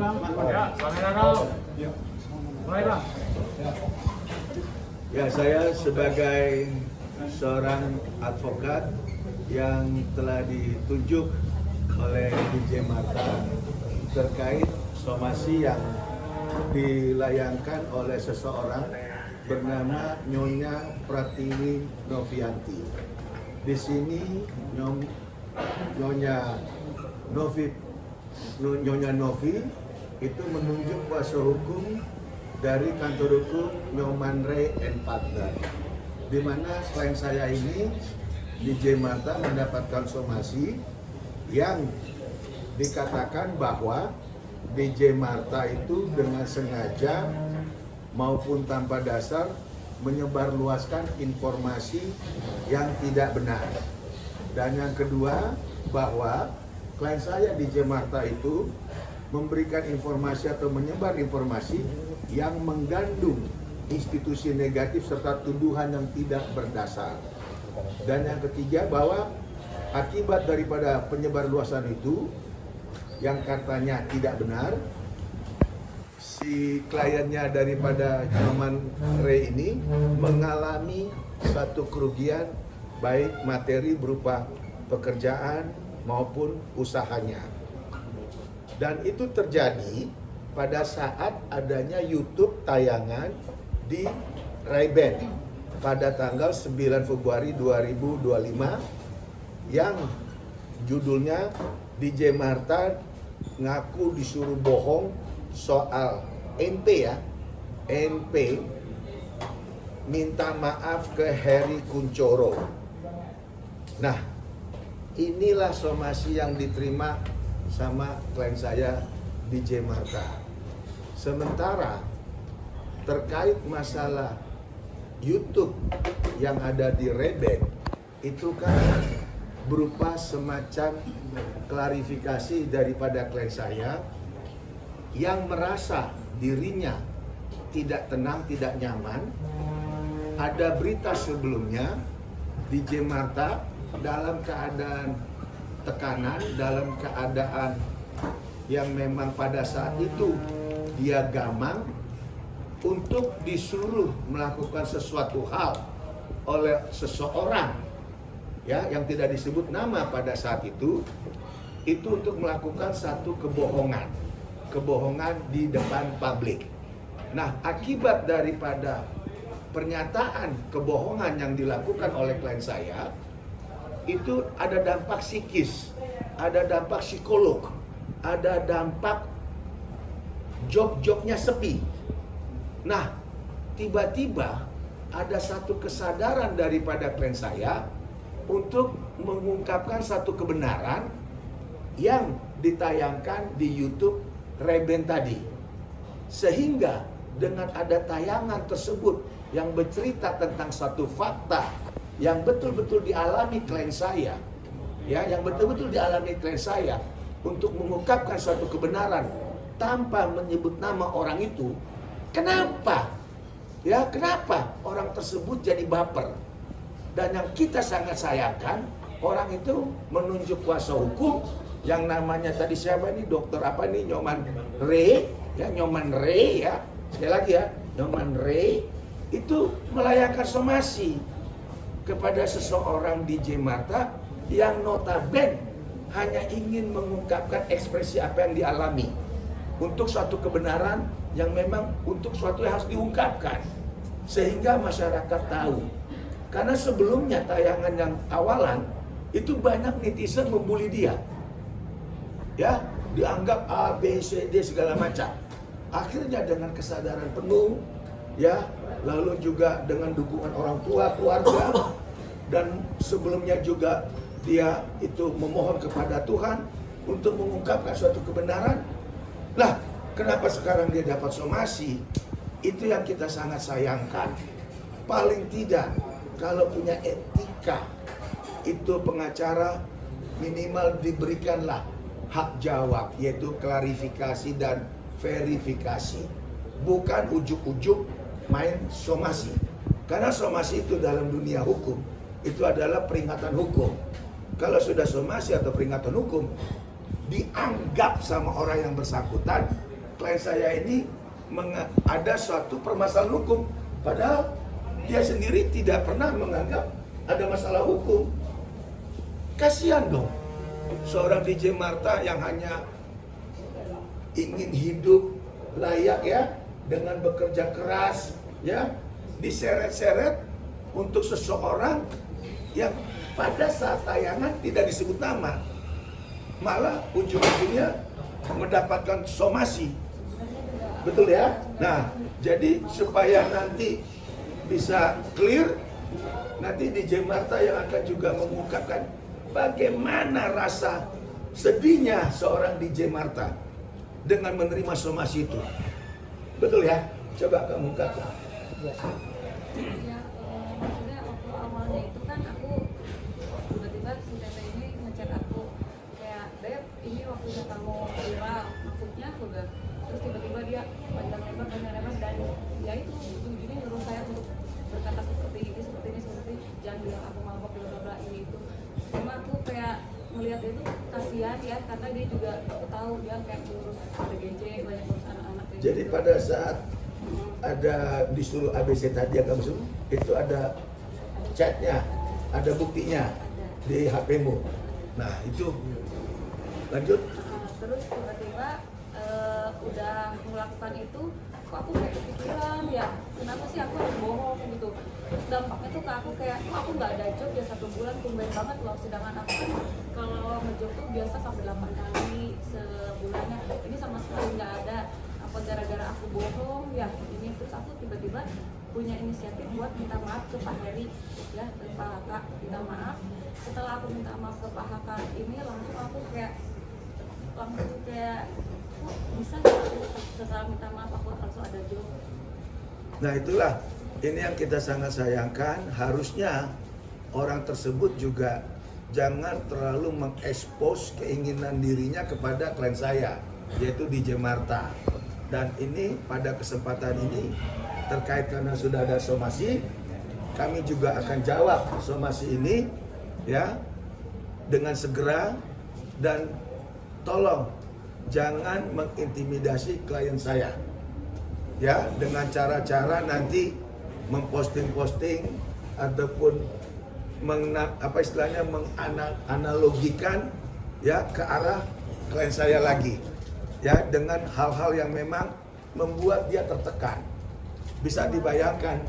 Ya, kamera mulai bang. Ya, saya sebagai seorang advokat yang telah ditunjuk oleh DJ Marta terkait somasi yang dilayangkan oleh seseorang bernama Nyonya Pratiwi Novianti. Di sini Nyonya Novi itu menunjuk kuasa hukum dari kantor hukum Nyoman Ray and Partner, di mana klien saya ini DJ Marta mendapatkan somasi yang dikatakan bahwa DJ Marta itu dengan sengaja maupun tanpa dasar menyebarluaskan informasi yang tidak benar. Dan yang kedua, bahwa klien saya DJ Marta itu memberikan informasi atau menyebar informasi yang mengandung institusi negatif serta tuduhan yang tidak berdasar. Dan yang ketiga, bahwa akibat daripada penyebarluasan itu yang katanya tidak benar, si kliennya daripada Nyoman Ray ini mengalami satu kerugian baik materi berupa pekerjaan maupun usahanya. Dan itu terjadi pada saat adanya YouTube tayangan di Ray-Ban pada tanggal 9 Februari 2025 yang judulnya DJ Marta ngaku disuruh bohong soal NP ya, NP minta maaf ke Heri Kunchoro. Nah, inilah somasi yang diterima sama klien saya DJ Marta. Sementara terkait masalah YouTube yang ada di Ray-Ban itu kan berupa semacam klarifikasi daripada klien saya yang merasa dirinya tidak tenang, tidak nyaman. Ada berita sebelumnya DJ Marta dalam keadaan tekanan, dalam keadaan yang memang pada saat itu dia gamang untuk disuruh melakukan sesuatu hal oleh seseorang ya yang tidak disebut nama pada saat itu untuk melakukan satu kebohongan di depan publik. Nah, akibat daripada pernyataan kebohongan yang dilakukan oleh klien saya itu ada dampak psikis, ada dampak psikolog, ada dampak job-jobnya sepi. Nah, tiba-tiba ada satu kesadaran daripada klien saya untuk mengungkapkan satu kebenaran yang ditayangkan di YouTube Ray-Ban tadi. Sehingga dengan ada tayangan tersebut yang bercerita tentang satu fakta yang betul-betul dialami klien saya, ya, yang betul-betul dialami klien saya untuk mengungkapkan satu kebenaran tanpa menyebut nama orang itu. Kenapa? Ya, kenapa orang tersebut jadi baper? Dan yang kita sangat sayangkan, orang itu menunjuk kuasa hukum yang namanya tadi siapa nih, dokter apa nih, Nyoman Ray, ya, Nyoman Ray ya. Sekali lagi ya, Nyoman Ray itu melayangkan somasi kepada seseorang DJ Marta yang notabene hanya ingin mengungkapkan ekspresi apa yang dialami untuk suatu kebenaran yang memang untuk suatu yang harus diungkapkan sehingga masyarakat tahu. Karena sebelumnya tayangan yang awalan itu banyak netizen membuli dia, ya, dianggap A, B, C, D segala macam. Akhirnya dengan kesadaran penuh, ya, lalu juga dengan dukungan orang tua, keluarga, dan sebelumnya juga dia itu memohon kepada Tuhan untuk mengungkapkan suatu kebenaran. Lah, kenapa sekarang dia dapat somasi? Itu yang kita sangat sayangkan. Paling tidak, kalau punya etika, itu pengacara minimal diberikanlah hak jawab, yaitu klarifikasi dan verifikasi. Bukan ujuk-ujuk main somasi. Karena somasi itu dalam dunia hukum, itu adalah peringatan hukum. Kalau sudah somasi atau peringatan hukum, dianggap sama orang yang bersangkutan klien saya ini ada suatu permasalahan hukum, padahal dia sendiri tidak pernah menganggap ada masalah hukum. Kasihan dong seorang DJ Martha yang hanya ingin hidup layak ya, dengan bekerja keras ya, diseret-seret untuk seseorang yang pada saat tayangan tidak disebut nama, malah ujung-ujungnya mendapatkan somasi. Betul ya? Nah, jadi supaya nanti bisa clear, nanti DJ Martha yang akan juga mengungkapkan bagaimana rasa sedihnya seorang DJ Martha dengan menerima somasi itu. Betul ya? Coba kamu ungkapkan. Ya, maksudnya waktu awalnya itu kan aku tiba-tiba si Tete ini ngechat aku kayak, Beb, ini waktunya kamu viral, maksudnya aku udah, terus tiba-tiba dia panjang lebar dan ya itu ujung-ujungnya nyuruh saya untuk berkata seperti ini, jangan bilang aku mabok, bla bla bla ini itu. Cuma aku kayak melihat itu kasihan ya, karena dia juga, aku tahu dia kayak ngurus PDGJ, banyak ngurus anak-anak. Jadi gitu. pada saat ada disuruh ABC tadi yang kamu suruh, itu ada chatnya, ada buktinya di HP-mu. Nah itu lanjut. Terus tiba-tiba udah melakukan itu, kok aku kayak kepikiran ya, kenapa sih aku harus bohong gitu. Terus dampaknya tuh ke aku kayak, kok aku nggak ada job ya 1 bulan, tumben banget loh. Sedangkan aku kan kalau ngejob tuh biasa sampai 8 kali sebulannya, ini sama sekali nggak ada. Apa gara-gara aku bohong ya ini. Terus aku tiba-tiba punya inisiatif buat minta maaf ke Pak Heri ya, ke Pak Haka, minta maaf. Setelah aku minta maaf ke Pak Haka ini, langsung aku kayak kok bisa nggak aku setelah minta maaf aku langsung ada job. Nah itulah, ini yang kita sangat sayangkan. Harusnya orang tersebut juga jangan terlalu mengekspos keinginan dirinya kepada klien saya, yaitu DJ Martha. Dan ini pada kesempatan ini, terkait karena sudah ada somasi, kami juga akan jawab somasi ini ya dengan segera. Dan tolong jangan mengintimidasi klien saya ya, dengan cara-cara nanti memposting-posting ataupun menganalogikan ya ke arah klien saya lagi ya, dengan hal-hal yang memang membuat dia tertekan. Bisa dibayangkan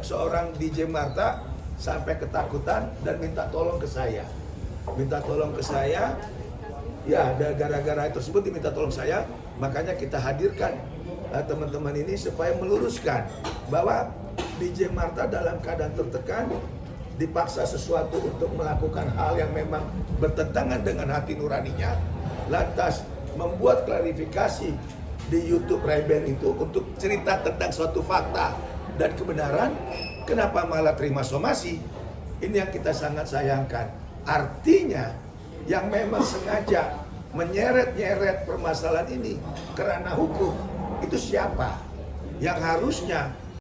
seorang DJ Martha sampai ketakutan dan minta tolong ke saya. Ya, gara-gara tersebut diminta tolong saya, makanya kita hadirkan teman-teman ini supaya meluruskan bahwa DJ Martha dalam keadaan tertekan, dipaksa sesuatu untuk melakukan hal yang memang bertentangan dengan hati nuraninya, lantas membuat klarifikasi di YouTube Ray-Ban itu untuk cerita tentang suatu fakta dan kebenaran, kenapa malah terima somasi? Ini yang kita sangat sayangkan. Artinya yang memang sengaja menyeret-nyeret permasalahan ini kerana hukum itu siapa? Yang harusnya